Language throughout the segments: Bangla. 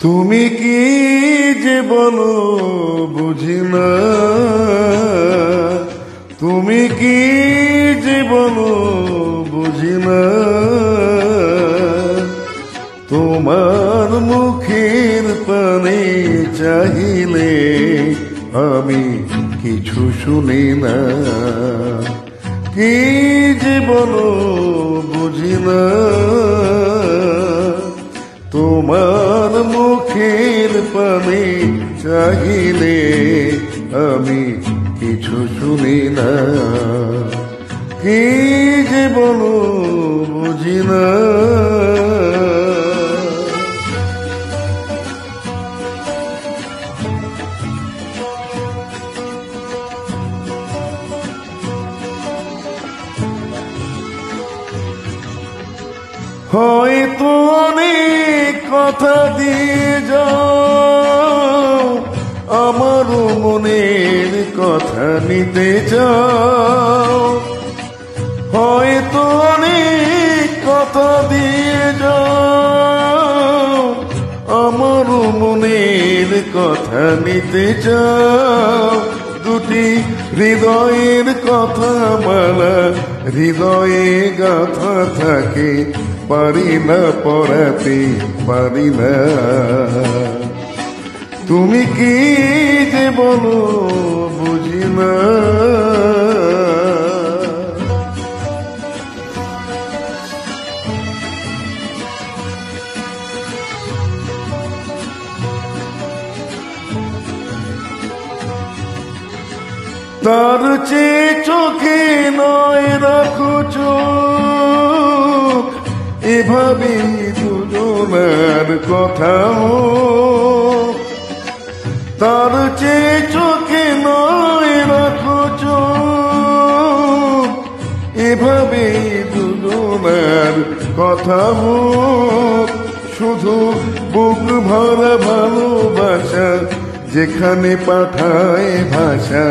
তুমি কি যে বলো বুঝি না, তুমি কি যে বলো বুঝি না, তোমার মুখের পানে চাহিলে আমি কিছু শুনি না। কি যে বলো বুঝি না, তোমার মুখের পানে চাহিলে আমি কিছু শুনি না। কি যে বলো বুঝি না। হয়তো অনেক কথা দিয়ে যাও, আমারও মনের কথা নিতে চাও। হয়তো অনেক কথা দিয়ে যাও, আমারও মনের কথা নিতে চাও। দুটি হৃদয়ের কথা মালা হৃদয়ে গাথা থাকে, পারি না পড়াতে পারি না। তুমি কি যে বলো বুঝি না। তার চেয়ে চোখে নয় রাখো চোখ, এভাবে দুজনার কথা হোক। তার চেয়ে চোখে নয় রাখো চোখ, এভাবে দুজনার কথা হোক। শুধু বুক ভরা ভালোবাসা, যেখানে পাঠায় ভাষা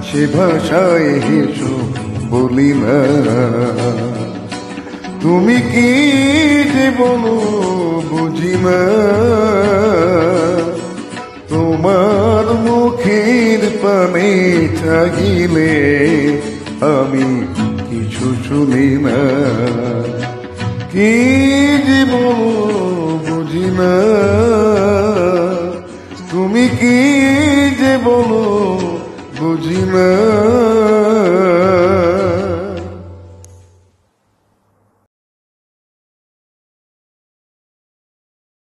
সে ভাষায় হেসো বলি না। তুমি কি যে বলো বুঝি না, তোমার মুখের পানে চাহিলে আমি কিছু শুনি না। কি যে বলো বুঝি না, তুমি কি যে বলো বুঝি না।